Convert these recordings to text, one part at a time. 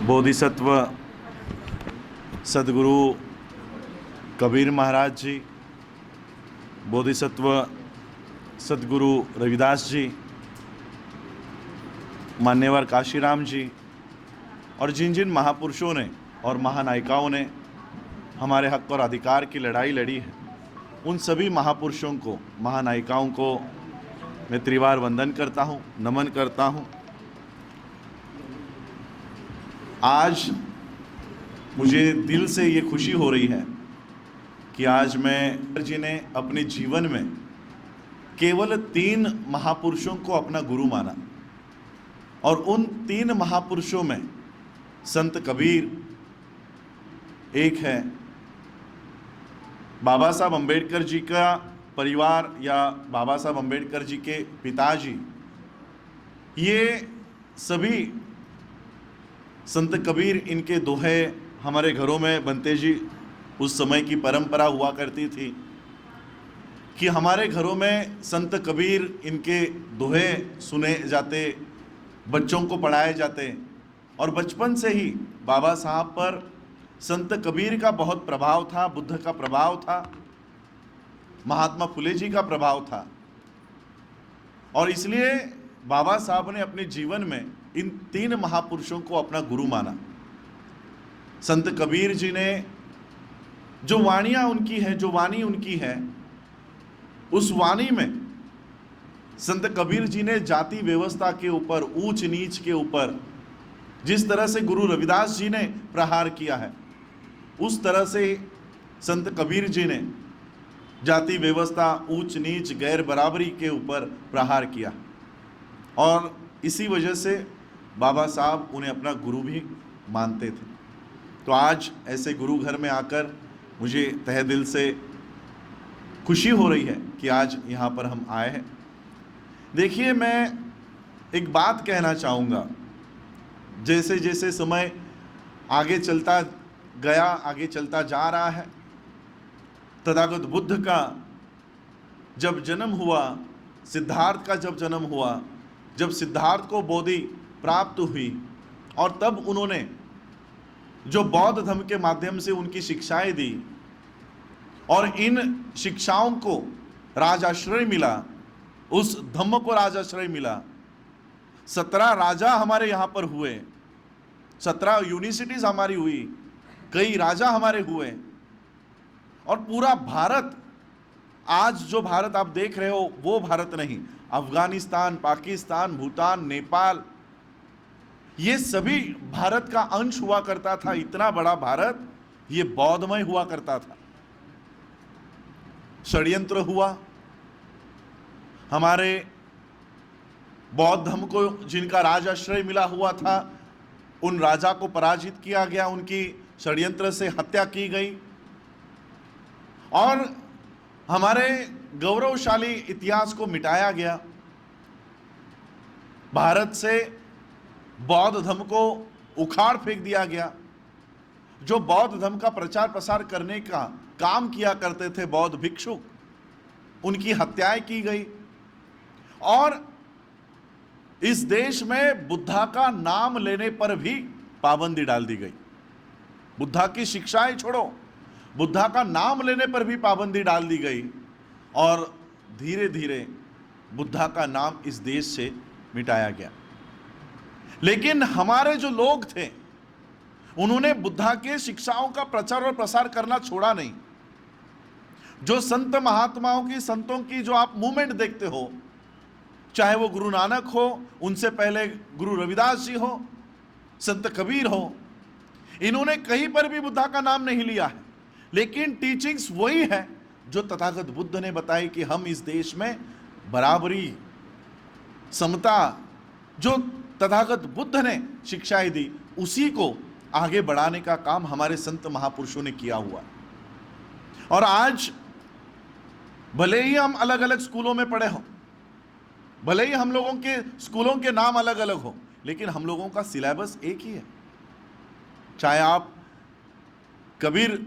बोधिसत्व सदगुरु कबीर महाराज जी, बोधिसत्व सदगुरु रविदास जी, मान्यवर काशीराम जी और जिन जिन महापुरुषों ने और महानायिकाओं ने हमारे हक और अधिकार की लड़ाई लड़ी है, उन सभी महापुरुषों को, महानायिकाओं को मैं त्रिवार वंदन करता हूँ, नमन करता हूँ। आज मुझे दिल से ये खुशी हो रही है कि आज मैं जी ने अपने जीवन में केवल 3 महापुरुषों को अपना गुरु माना और उन 3 महापुरुषों में संत कबीर एक है। बाबा साहब अम्बेडकर जी का परिवार या बाबा साहब अम्बेडकर जी के पिताजी, ये सभी संत कबीर, इनके दोहे हमारे घरों में बनते जी। उस समय की परंपरा हुआ करती थी कि हमारे घरों में संत कबीर, इनके दोहे सुने जाते, बच्चों को पढ़ाए जाते और बचपन से ही बाबा साहब पर संत कबीर का बहुत प्रभाव था, बुद्ध का प्रभाव था, महात्मा फुले जी का प्रभाव था। और इसलिए बाबा साहब ने अपने जीवन में इन 3 महापुरुषों को अपना गुरु माना। संत कबीर जी ने जो वाणियाँ उनकी है, जो वाणी उनकी है, उस वाणी में संत कबीर जी ने जाति व्यवस्था के ऊपर, ऊंच नीच के ऊपर जिस तरह से गुरु रविदास जी ने प्रहार किया है, उस तरह से संत कबीर जी ने जाति व्यवस्था, ऊंच नीच, गैर बराबरी के ऊपर प्रहार किया और इसी वजह से बाबा साहब उन्हें अपना गुरु भी मानते थे। तो आज ऐसे गुरु घर में आकर मुझे तहे दिल से खुशी हो रही है कि आज यहाँ पर हम आए हैं। देखिए, मैं एक बात कहना चाहूँगा। जैसे जैसे समय आगे चलता गया, आगे चलता जा रहा है, तथागत बुद्ध का जब जन्म हुआ, सिद्धार्थ का जब जन्म हुआ, जब सिद्धार्थ को बोधि प्राप्त हुई और तब उन्होंने जो बौद्ध धर्म के माध्यम से उनकी शिक्षाएं दी और इन शिक्षाओं को राजाश्रय मिला, उस धम्म को राजाश्रय मिला। 17 राजा हमारे यहाँ पर हुए, 17 यूनिवर्सिटीज हमारी हुई, कई राजा हमारे हुए और पूरा भारत, आज जो भारत आप देख रहे हो वो भारत नहीं, अफगानिस्तान, पाकिस्तान, भूटान, नेपाल, ये सभी भारत का अंश हुआ करता था। इतना बड़ा भारत ये बौद्धमय हुआ करता था। षड्यंत्र हुआ, हमारे बौद्ध धर्म को जिनका राजाश्रय मिला हुआ था, उन राजा को पराजित किया गया, उनकी षड्यंत्र से हत्या की गई और हमारे गौरवशाली इतिहास को मिटाया गया। भारत से बौद्ध धर्म को उखाड़ फेंक दिया गया। जो बौद्ध धर्म का प्रचार प्रसार करने का काम किया करते थे बौद्ध भिक्षुक, उनकी हत्याएं की गई और इस देश में बुद्धा का नाम लेने पर भी पाबंदी डाल दी गई। बुद्धा की शिक्षाएं छोड़ो, बुद्धा का नाम लेने पर भी पाबंदी डाल दी गई और धीरे धीरे बुद्धा का नाम इस देश से मिटाया गया। लेकिन हमारे जो लोग थे, उन्होंने बुद्धा के शिक्षाओं का प्रचार और प्रसार करना छोड़ा नहीं। जो संत महात्माओं की, संतों की जो आप मूवमेंट देखते हो, चाहे वो गुरु नानक हो, उनसे पहले गुरु रविदास जी हो, संत कबीर हो, इन्होंने कहीं पर भी बुद्धा का नाम नहीं लिया है। लेकिन टीचिंग्स वही है जो तथागत बुद्ध ने बताई कि हम इस देश में बराबरी, समता, जो तथागत बुद्ध ने शिक्षाएं दी, उसी को आगे बढ़ाने का काम हमारे संत महापुरुषों ने किया हुआ। और आज भले ही हम अलग अलग स्कूलों में पढ़े हों, भले ही हम लोगों के स्कूलों के नाम अलग अलग हो, लेकिन हम लोगों का सिलेबस एक ही है। चाहे आप कबीर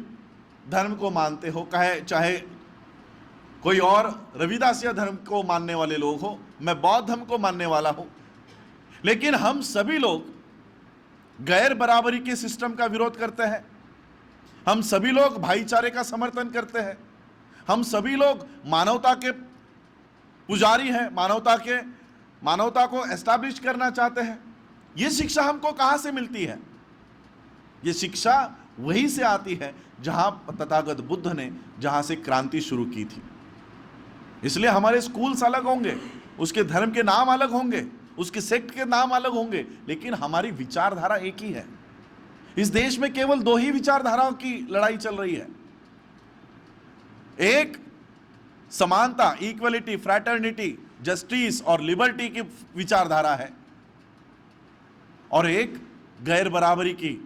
धर्म को मानते हो, चाहे कोई और रविदासिया धर्म को मानने वाले लोग हो, मैं बौद्ध धर्म को मानने वाला हूं, लेकिन हम सभी लोग गैर बराबरी के सिस्टम का विरोध करते हैं। हम सभी लोग भाईचारे का समर्थन करते हैं। हम सभी लोग मानवता के पुजारी हैं, मानवता को एस्टैब्लिश करना चाहते हैं। यह शिक्षा हमको कहां से मिलती है? यह शिक्षा वहीं से आती है जहां तथागत बुद्ध ने जहां से क्रांति शुरू की थी। इसलिए हमारे स्कूल्स अलग होंगे, उसके धर्म के नाम अलग होंगे, उसके सेक्ट के नाम अलग होंगे, लेकिन हमारी विचारधारा एक ही है। इस देश में केवल दो ही विचारधाराओं की लड़ाई चल रही है। एक समानता, इक्वलिटी, फ्रैटर्निटी, जस्टिस और लिबर्टी की विचारधारा है, और एक गैर बराबरी की।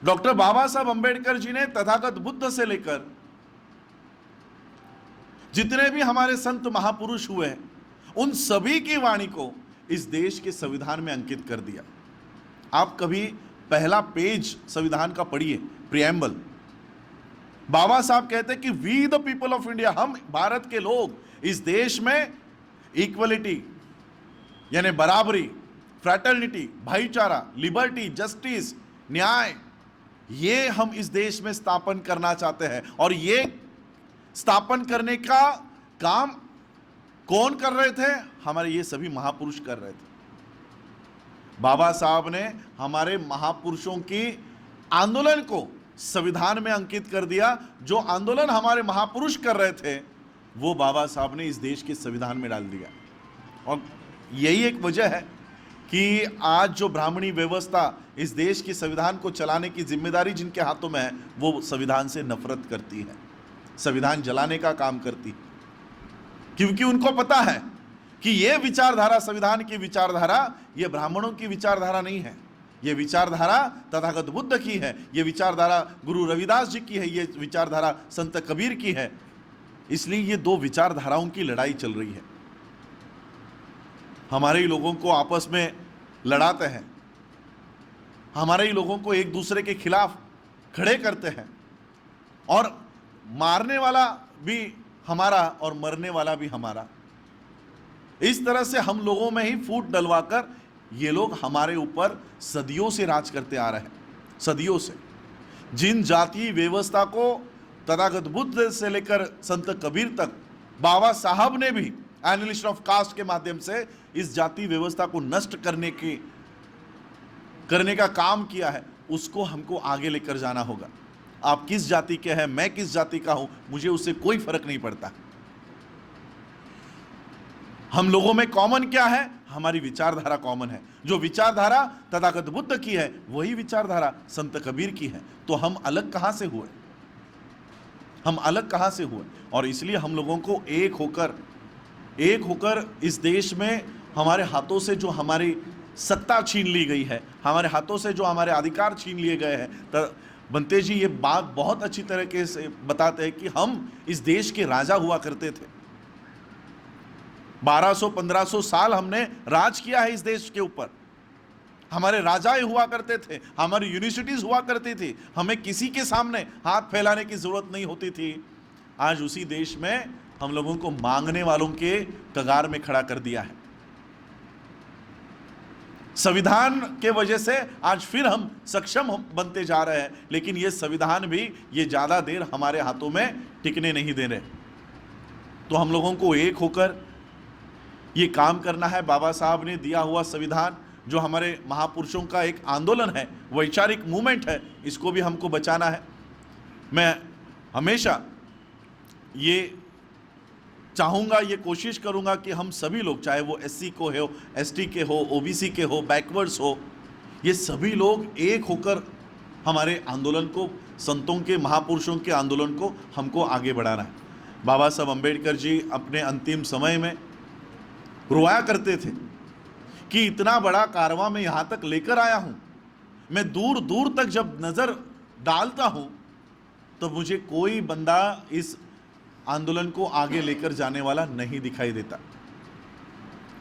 डॉक्टर बाबा साहब अंबेडकर जी ने तथागत बुद्ध से लेकर जितने भी हमारे संत महापुरुष हुए हैं, उन सभी की वाणी को इस देश के संविधान में अंकित कर दिया। आप कभी पहला पेज संविधान का पढ़िए, प्रिएम्बल। बाबा साहब कहते हैं कि we the people of India, हम भारत के लोग इस देश में इक्वलिटी यानी बराबरी, फ्रैटर्निटी, भाईचारा, लिबर्टी, जस्टिस, न्याय, ये हम इस देश में स्थापन करना चाहते हैं। और ये स्थापन करने का काम कौन कर रहे थे? हमारे ये सभी महापुरुष कर रहे थे। बाबा साहब ने हमारे महापुरुषों की आंदोलन को संविधान में अंकित कर दिया। जो आंदोलन हमारे महापुरुष कर रहे थे, वो बाबा साहब ने इस देश के संविधान में डाल दिया। और यही एक वजह है कि आज जो ब्राह्मणी व्यवस्था इस देश के संविधान को चलाने की जिम्मेदारी जिनके हाथों में है, वो संविधान से नफरत करती है, संविधान जलाने का काम करती है, क्योंकि उनको पता है कि यह विचारधारा, संविधान की विचारधारा, यह ब्राह्मणों की विचारधारा नहीं है। यह विचारधारा तथागत बुद्ध की है, यह विचारधारा गुरु रविदास जी की है, यह विचारधारा संत कबीर की है। इसलिए ये दो विचारधाराओं की लड़ाई चल रही है। हमारे ही लोगों को आपस में लड़ाते हैं, हमारे ही लोगों को एक दूसरे के खिलाफ खड़े करते हैं, और मारने वाला भी हमारा और मरने वाला भी हमारा। इस तरह से हम लोगों में ही फूट डलवाकर ये लोग हमारे ऊपर सदियों से राज करते आ रहे हैं। सदियों से जिन जातीय व्यवस्था को तथागत बुद्ध से लेकर संत कबीर तक बाबा साहब ने भी एनालिसिस ऑफ कास्ट के माध्यम से इस जाति व्यवस्था को नष्ट करने का काम किया है, उसको हमको आगे लेकर जाना होगा। आप किस जाति के हैं, मैं किस जाति का हूं, मुझे उससे कोई फर्क नहीं पड़ता। हम लोगों में कॉमन क्या है? हमारी विचारधारा कॉमन है। जो विचारधारा तथागत बुद्ध की है, वही विचारधारा संत कबीर की है। तो हम अलग कहां से हुए? हम अलग कहां से हुए? और इसलिए हम लोगों को एक होकर इस देश में हमारे हाथों से जो हमारी सत्ता छीन ली गई है, हमारे हाथों से जो हमारे अधिकार छीन लिए गए हैं। बनते जी ये बात बहुत अच्छी तरीके से बताते हैं कि हम इस देश के राजा हुआ करते थे। 1200-1500 साल हमने राज किया है इस देश के ऊपर। हमारे राजाएं हुआ करते थे, हमारी यूनिवर्सिटीज हुआ करती थी, हमें किसी के सामने हाथ फैलाने की जरूरत नहीं होती थी। आज उसी देश में हम लोगों को मांगने वालों के कगार में खड़ा कर दिया है। संविधान के वजह से आज फिर हम सक्षम बनते जा रहे हैं, लेकिन ये संविधान भी ये ज़्यादा देर हमारे हाथों में टिकने नहीं दे रहे। तो हम लोगों को एक होकर ये काम करना है। बाबा साहब ने दिया हुआ संविधान जो हमारे महापुरुषों का एक आंदोलन है, वैचारिक मूवमेंट है, इसको भी हमको बचाना है। मैं हमेशा ये चाहूँगा, ये कोशिश करूँगा कि हम सभी लोग, चाहे वो SC को हो, ST के हो, OBC के हो, बैकवर्ड्स हो, ये सभी लोग एक होकर हमारे आंदोलन को, संतों के, महापुरुषों के आंदोलन को हमको आगे बढ़ाना है। बाबा साहब अम्बेडकर जी अपने अंतिम समय में रोया करते थे कि इतना बड़ा कारवां मैं यहाँ तक लेकर आया हूँ, मैं दूर दूर तक जब नज़र डालता हूँ तो मुझे कोई बंदा इस आंदोलन को आगे लेकर जाने वाला नहीं दिखाई देता,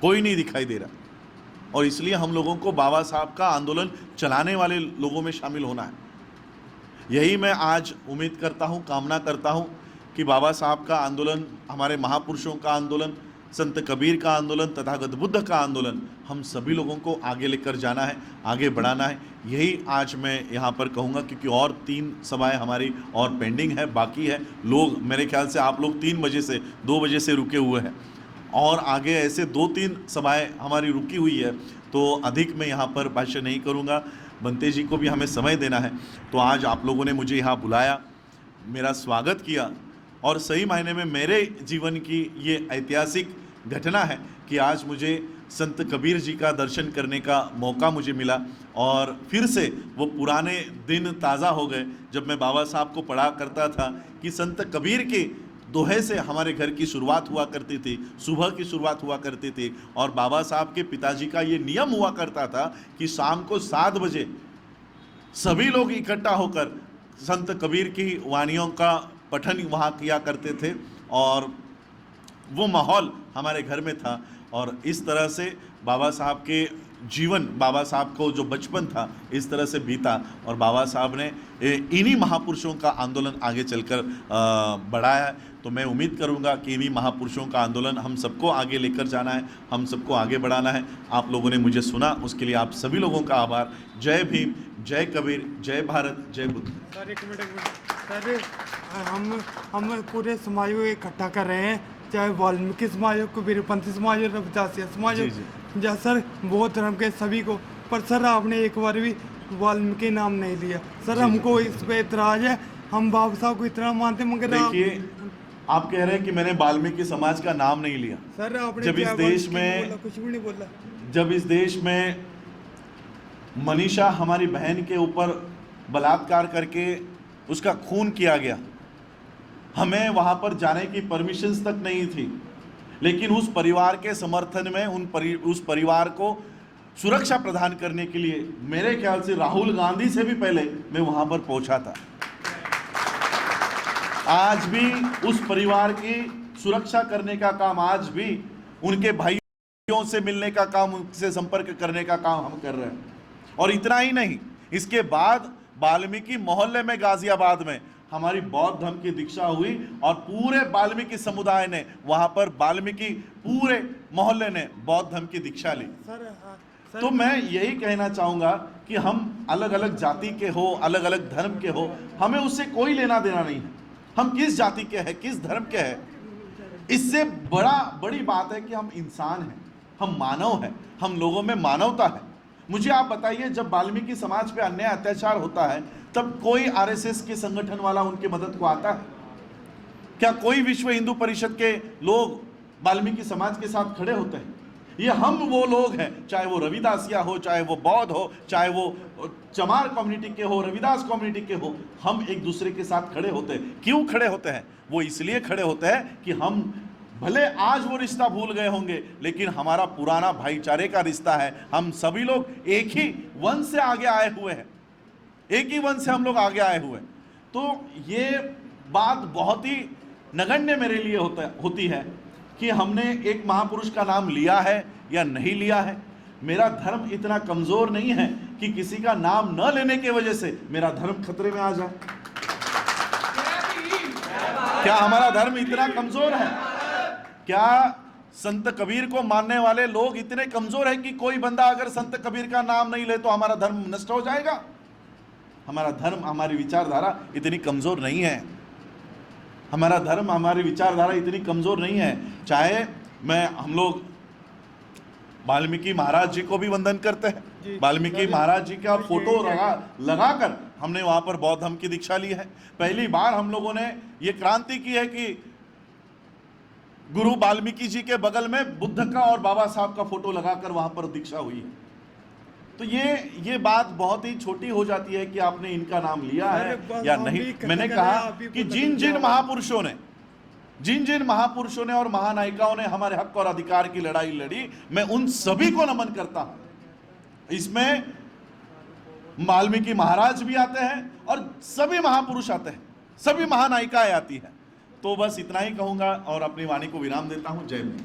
कोई नहीं दिखाई दे रहा। और इसलिए हम लोगों को बाबा साहब का आंदोलन चलाने वाले लोगों में शामिल होना है। यही मैं आज उम्मीद करता हूँ, कामना करता हूँ कि बाबा साहब का आंदोलन, हमारे महापुरुषों का आंदोलन संत कबीर का आंदोलन, तथागत बुद्ध का आंदोलन, हम सभी लोगों को आगे लेकर जाना है, आगे बढ़ाना है। यही आज मैं यहाँ पर कहूँगा, क्योंकि और 3 सभाएं हमारी और पेंडिंग है, बाकी है। लोग मेरे ख्याल से आप लोग 3 बजे से 2 बजे से रुके हुए हैं और आगे ऐसे 2-3 सभाएं हमारी रुकी हुई है। तो अधिक मैं यहाँ पर भाष्य नहीं करूँगा, बंते जी को भी हमें समय देना है। तो आज आप लोगों ने मुझे यहाँ बुलाया, मेरा स्वागत किया, और सही मायने में मेरे जीवन की ये ऐतिहासिक घटना है कि आज मुझे संत कबीर जी का दर्शन करने का मौका मुझे मिला, और फिर से वो पुराने दिन ताज़ा हो गए जब मैं बाबा साहब को पढ़ा करता था कि संत कबीर के दोहे से हमारे घर की शुरुआत हुआ करती थी, सुबह की शुरुआत हुआ करती थी। और बाबा साहब के पिताजी का ये नियम हुआ करता था कि शाम को 7 बजे सभी लोग इकट्ठा होकर संत कबीर की वाणियों का पठन वहाँ किया करते थे, और वो माहौल हमारे घर में था। और इस तरह से बाबा साहब के जीवन, बाबा साहब को जो बचपन था इस तरह से बीता, और बाबा साहब ने इन्हीं महापुरुषों का आंदोलन आगे चलकर बढ़ाया है। तो मैं उम्मीद करूंगा कि इन्हीं महापुरुषों का आंदोलन हम सबको आगे लेकर जाना है, हम सबको आगे बढ़ाना है। आप लोगों ने मुझे सुना, उसके लिए आप सभी लोगों का आभार। जय भीम, जय कबीर, जय भारत, जय बुद्ध। सर एक मिनट सर, हम पूरे समाज को इकट्ठा कर रहे हैं, चाहे वाल्मीकि समाज हो, कबीरपंथी समाज हो, रविदासिया समाज हो, या सर बौद्ध धर्म के सभी को। पर सर आपने एक बार भी वाल्मीकि नाम नहीं लिया। सर हमको इस पे इतराज है, हम बाबा साहब को इतना मानते, मगर देखिए आप कह रहे हैं कि मैंने वाल्मीकि समाज का नाम नहीं लिया। सर आपने जब इस देश में कुछ भी नहीं बोला, जब इस देश में मनीषा हमारी बहन के ऊपर बलात्कार करके उसका खून किया गया, हमें वहां पर जाने की परमिशंस तक नहीं थी, लेकिन उस परिवार के समर्थन में उस परिवार को सुरक्षा प्रदान करने के लिए मेरे ख्याल से राहुल गांधी से भी पहले मैं वहां पर पहुंचा था। आज भी उस परिवार की सुरक्षा करने का काम, आज भी उनके भाइयों से मिलने का काम, उनसे संपर्क करने का काम हम कर रहे हैं। और इतना ही नहीं, इसके बाद वाल्मीकि मोहल्ले में गाजियाबाद में हमारी बौद्ध धर्म की दीक्षा हुई, और पूरे वाल्मीकि समुदाय ने वहां पर, वाल्मीकि पूरे मोहल्ले ने बौद्ध धर्म की दीक्षा ली। सर तो मैं यही कहना चाहूंगा कि हम अलग अलग जाति के हो, अलग अलग धर्म के हो, हमें उससे कोई लेना देना नहीं है। हम किस जाति के हैं, किस धर्म के हैं, इससे बड़ी बात है कि हम इंसान हैं, हम मानव हैं, हम लोगों में मानवता है। मुझे आप बताइए, जब वाल्मीकि समाज पे अन्याय अत्याचार होता है तब कोई आरएसएस के संगठन वाला उनकी मदद को आता है क्या? कोई विश्व हिंदू परिषद के लोग वाल्मीकि समाज के साथ खड़े होते हैं? ये हम वो लोग हैं, चाहे वो रविदासिया हो, चाहे वो बौद्ध हो, चाहे वो चमार कम्युनिटी के हो, रविदास कम्युनिटी के हो, हम एक दूसरे के साथ खड़े होते हैं। क्यों खड़े होते हैं? वो इसलिए खड़े होते हैं कि हम भले आज वो रिश्ता भूल गए होंगे, लेकिन हमारा पुराना भाईचारे का रिश्ता है। हम सभी लोग एक ही वंश से आगे आए हुए हैं, एक ही वंश से हम लोग आगे आए हुए हैं। तो ये बात बहुत ही नगण्य मेरे लिए होती है कि हमने एक महापुरुष का नाम लिया है या नहीं लिया है। मेरा धर्म इतना कमजोर नहीं है कि किसी का नाम न लेने की वजह से मेरा धर्म खतरे में आ जाए। क्या हमारा धर्म इतना कमजोर है? क्या संत कबीर को मानने वाले लोग इतने कमजोर हैं कि कोई बंदा अगर संत कबीर का नाम नहीं ले तो हमारा धर्म नष्ट हो जाएगा? हमारा धर्म, हमारी विचारधारा इतनी कमजोर नहीं है। हमारा धर्म, हमारी विचारधारा इतनी कमजोर नहीं है। चाहे हम लोग वाल्मीकि महाराज जी को भी वंदन करते हैं, वाल्मीकि महाराज जी का फोटो लगाकर हमने वहां पर बौद्ध धर्म की दीक्षा ली है। पहली बार हम लोगों ने ये क्रांति की है कि गुरु वाल्मीकि जी के बगल में बुद्ध का और बाबा साहब का फोटो लगाकर वहां पर दीक्षा हुई है। तो ये बात बहुत ही छोटी हो जाती है कि आपने इनका नाम लिया है या नहीं। मैंने कहा कि जिन जिन महापुरुषों ने और महानायिकाओं ने हमारे हक और अधिकार की लड़ाई लड़ी, मैं उन सभी को नमन करता हूं। इसमें वाल्मीकि महाराज भी आते हैं और सभी महापुरुष आते हैं, सभी महानायिकाएं आती हैं। तो बस इतना ही कहूंगा और अपनी वाणी को विराम देता हूं। जय हिंद।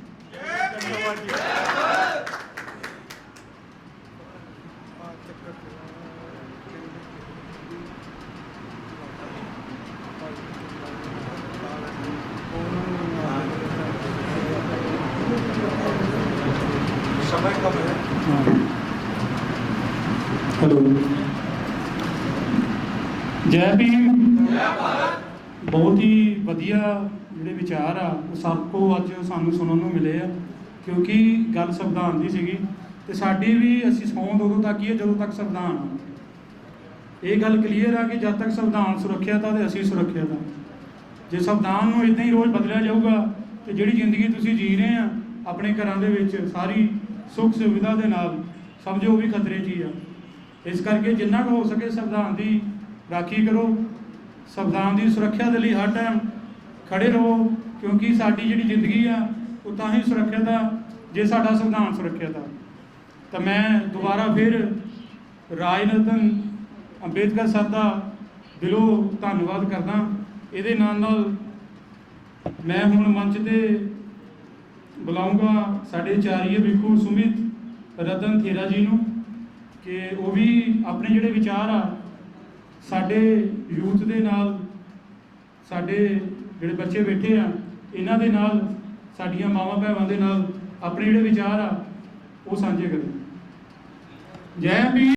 ਜੈ ਭੀਮ, ਜੈ ਭਾਰਤ। ਬਹੁਤ ਹੀ ਵਧੀਆ ਜਿਹੜੇ ਵਿਚਾਰ ਆ ਉਹ ਸਭ ਕੋ ਅੱਜ ਸਾਨੂੰ ਸੁਣਨ ਨੂੰ ਮਿਲੇ ਆ, ਕਿਉਂਕਿ ਗੱਲ ਸੰਵਿਧਾਨ ਦੀ ਸੀਗੀ ਤੇ ਸਾਡੀ ਵੀ ਅਸੀਂ ਸੌਂਦ ਉਦੋਂ ਤੱਕ ਹੀ ਹੈ ਜਦੋਂ ਤੱਕ ਸੰਵਿਧਾਨ ਆ। ਇਹ ਗੱਲ ਕਲੀਅਰ ਆ ਕਿ ਜਦ ਤੱਕ ਸੰਵਿਧਾਨ ਸੁਰੱਖਿਅਤ ਆ ਤੇ ਅਸੀਂ ਸੁਰੱਖਿਅਤ ਆ। ਜੇ ਸੰਵਿਧਾਨ ਨੂੰ ਇਦਾਂ ਹੀ ਰੋਜ਼ ਬਦਲਿਆ ਜਾਊਗਾ ਤੇ ਜਿਹੜੀ ਜ਼ਿੰਦਗੀ ਤੁਸੀਂ ਜੀ ਰਹੇ ਆ ਆਪਣੇ ਘਰਾਂ ਦੇ ਵਿੱਚ ਸਾਰੀ ਸੁੱਖ ਸੁਵਿਧਾ ਦੇ ਨਾਲ, ਸਮਝੋ ਉਹ ਵੀ ਖਤਰੇ 'ਚ ਹੀ ਆ। ਇਸ ਕਰਕੇ ਜਿੰਨਾ ਕੁ ਹੋ ਸਕੇ ਸੰਵਿਧਾਨ ਦੀ ਰਾਖੀ ਕਰੋ, ਸੰਵਿਧਾਨ ਦੀ ਸੁਰੱਖਿਆ ਦੇ ਲਈ ਹਰ ਟਾਈਮ ਖੜੇ ਰਹੋ, ਕਿਉਂਕਿ ਸਾਡੀ ਜਿਹੜੀ ਜ਼ਿੰਦਗੀ ਆ ਉਹ ਤਾਂ ਹੀ ਸੁਰੱਖਿਅਤ ਆ ਜੇ ਸਾਡਾ ਸੰਵਿਧਾਨ ਸੁਰੱਖਿਅਤ ਆ। ਤਾਂ ਮੈਂ ਦੁਬਾਰਾ ਫਿਰ ਰਾਜਰਤਨ ਅੰਬੇਦਕਰ ਸਾਹਿਬ ਦਾ ਦਿਲੋਂ ਧੰਨਵਾਦ ਕਰਦਾ। ਇਹਦੇ ਨਾਲ ਮੈਂ ਹੁਣ ਮੰਚ ਤੇ ਬੁਲਾਊਂਗਾ ਸਾਡੇ ਆਚਾਰੀਆ ਬਿਖੂ ਸੁਮਿਤ ਰਤਨ ਥੇਰਾ ਜੀ ਨੂੰ ਕਿ ਉਹ ਵੀ ਆਪਣੇ ਜਿਹੜੇ ਵਿਚਾਰ ਆ ਸਾਡੇ ਯੂਥ ਦੇ ਨਾਲ, ਸਾਡੇ ਜਿਹੜੇ ਬੱਚੇ ਬੈਠੇ ਆ ਇਹਨਾਂ ਦੇ ਨਾਲ, ਸਾਡੀਆਂ ਮਾਵਾਂ ਭੈਣਾਂ ਦੇ ਨਾਲ ਆਪਣੇ ਜਿਹੜੇ ਵਿਚਾਰ ਆ ਉਹ ਸਾਂਝੇ ਕਰੇ। ਜੈ ਭੀਮ।